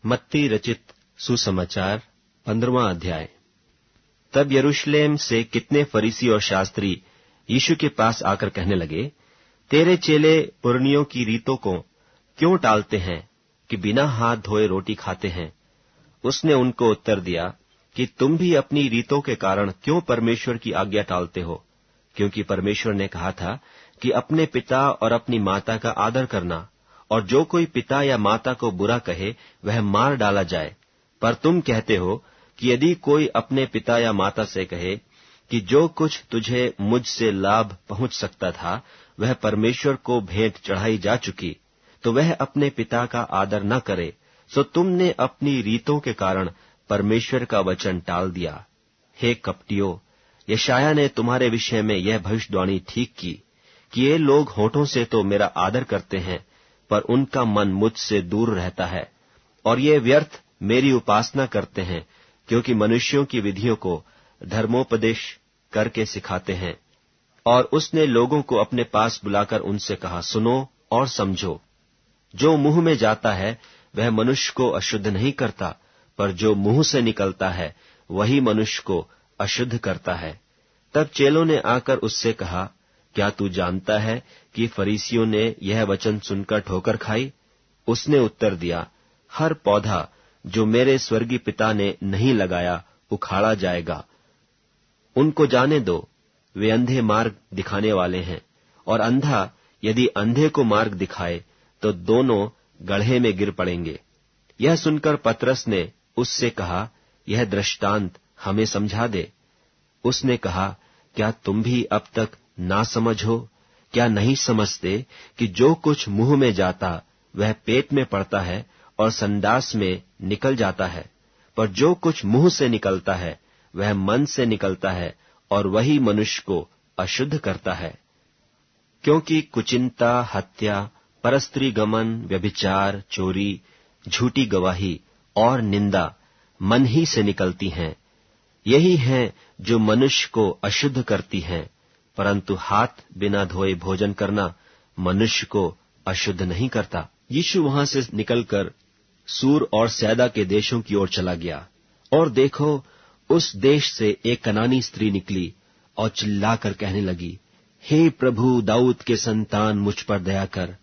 मत्ती रचित सुसमाचार 15वां अध्याय। तब यरूशलेम से कितने फरीसी और शास्त्री यीशु के पास आकर कहने लगे, तेरे चेले पुरनियों की रीतों को क्यों टालते हैं कि बिना हाथ धोए रोटी खाते हैं? उसने उनको उत्तर दिया कि तुम भी अपनी रीतों के कारण क्यों परमेश्वर की आज्ञा टालते हो? क्योंकि परमेश्वर ने कहा था कि अपने पिता और अपनी माता का आदर करना, और जो कोई पिता या माता को बुरा कहे वह मार डाला जाए। पर तुम कहते हो कि यदि कोई अपने पिता या माता से कहे कि जो कुछ तुझे मुझसे लाभ पहुंच सकता था वह परमेश्वर को भेंट चढ़ाई जा चुकी, तो वह अपने पिता का आदर न करे, सो तुमने अपनी रीतों के कारण परमेश्वर का वचन टाल दिया। हे कपटियों, यशायाह ने तुम्हारे विषय में यह भविष्यवाणी ठीक की कि ये लोग होठों से तो मेरा आदर करते हैं, पर उनका मन मुझसे दूर रहता है, और ये व्यर्थ मेरी उपासना करते हैं, क्योंकि मनुष्यों की विधियों को धर्मोपदेश करके सिखाते हैं। और उसने लोगों को अपने पास बुलाकर उनसे कहा, सुनो और समझो। जो मुंह में जाता है वह मनुष्य को अशुद्ध नहीं करता, पर जो मुंह से निकलता है वही मनुष्य को अशुद्ध करता है। तब चेलों ने आकर उससे कहा, क्या तू जानता है कि फरीसियों ने यह वचन सुनकर ठोकर खाई? उसने उत्तर दिया, हर पौधा जो मेरे स्वर्गीय पिता ने नहीं लगाया उखाड़ा जाएगा। उनको जाने दो, वे अंधे मार्ग दिखाने वाले हैं, और अंधा यदि अंधे को मार्ग दिखाए तो दोनों गड्ढे में गिर पड़ेंगे। यह सुनकर पतरस ने उससे कहा, यह दृष्टांत हमें समझा दे। उसने कहा, क्या तुम भी अब तक ना समझ हो? क्या नहीं समझते कि जो कुछ मुंह में जाता वह पेट में पड़ता है और संडास में निकल जाता है, पर जो कुछ मुंह से निकलता है वह मन से निकलता है, और वही मनुष्य को अशुद्ध करता है। क्योंकि कुचिंता, हत्या, परस्त्री गमन, व्यभिचार, चोरी, झूठी गवाही और निंदा मन ही से निकलती हैं। यही हैं जो मनुष्य को अशुद्ध करती हैं, परंतु हाथ बिना धोए भोजन करना मनुष्य को अशुद्ध नहीं करता। यीशु वहां से निकलकर सूर और सैदा के देशों की ओर चला गया, और देखो, उस देश से एक कनानी स्त्री निकली और चिल्लाकर कहने लगी, हे प्रभु, दाऊद के संतान, मुझ पर दया कर,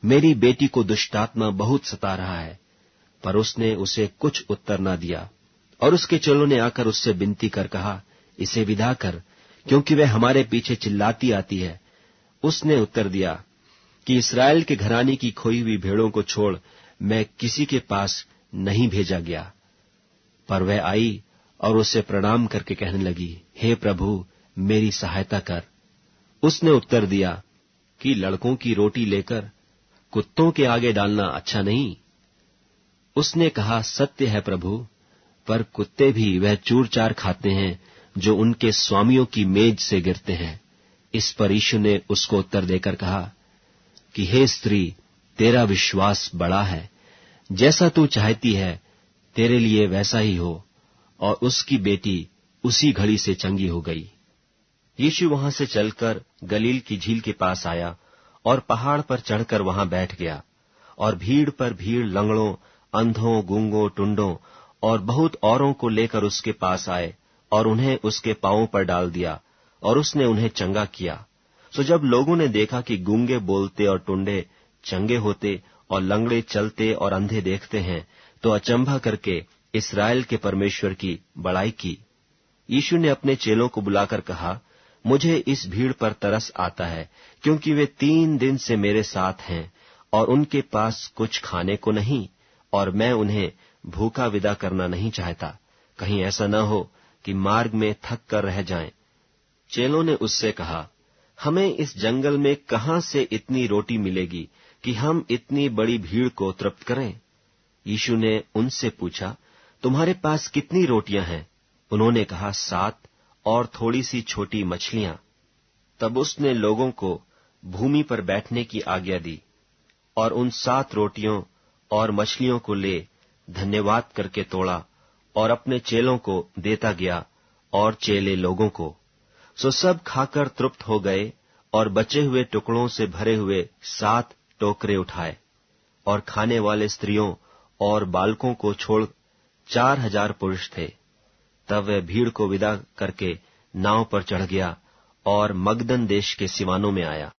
मेरी बेटी को दुष्टात्मा बहुत सता रहा है। पर उसने उसे कुछ उत्तर न दिया, और उसके चेलों ने आकर उससे विनती कर कहा, इसे विदा कर, क्योंकि वह हमारे पीछे चिल्लाती आती है। उसने उत्तर दिया कि इस्राएल के घराने की खोई हुई भेड़ों को छोड़ मैं किसी के पास नहीं भेजा गया। पर वह आई और उसे प्रणाम करके कहने लगी, हे प्रभु, मेरी सहायता कर। उसने उत्तर दिया कि लड़कों की रोटी लेकर कुत्तों के आगे डालना अच्छा नहीं। उसने कहा, सत्य है प्रभु, पर कुत्ते भी वह चूर चार खाते हैं जो उनके स्वामियों की मेज से गिरते हैं। इस पर यीशु ने उसको उत्तर देकर कहा कि हे स्त्री, तेरा विश्वास बड़ा है, जैसा तू चाहती है तेरे लिए वैसा ही हो। और उसकी बेटी उसी घड़ी से चंगी हो गई। यीशु वहां से चलकर गलील की झील के पास आया और पहाड़ पर चढ़कर वहां बैठ गया। और भीड़ पर भीड़ लंगड़ों, अंधों, गूंगों, टुंडों और बहुत औरों को लेकर उसके पास आए, और उन्हें उसके पांवों पर डाल दिया, और उसने उन्हें चंगा किया। सो जब लोगों ने देखा कि गूंगे बोलते और टुंडे चंगे होते और लंगड़े चलते और अंधे देखते हैं, तो अचंभा करके इस्राएल के परमेश्वर की बड़ाई की। यीशु ने अपने चेलों को बुलाकर कहा, मुझे इस भीड़ पर तरस आता है, क्योंकि वे 3 दिन से मेरे साथ हैं और उनके पास कुछ खाने को नहीं, और मैं उन्हें भूखा विदा करना नहीं चाहता, कहीं ऐसा न हो कि मार्ग में थक कर रह जाएं। चेलों ने उससे कहा, हमें इस जंगल में कहां से इतनी रोटी मिलेगी कि हम इतनी बड़ी भीड़ को तृप्त करें? यीशु ने उनसे पूछा, तुम्हारे पास कितनी रोटियां हैं? उन्होंने कहा, 7 और थोड़ी सी छोटी मछलियां। तब उसने लोगों को भूमि पर बैठने की आज्ञा दी, और उन 7 रोटियों और मछलियों को ले धन्यवाद करके तोड़ा और अपने चेलों को देता गया, और चेले लोगों को। सो सब खाकर तृप्त हो गए, और बचे हुए टुकड़ों से भरे हुए 7 टोकरे उठाए। और खाने वाले स्त्रियों और बालकों को छोड़ 4000 पुरुष थे। तब वह भीड़ को विदा करके नाव पर चढ़ गया और मगदन देश के सिवानों में आया।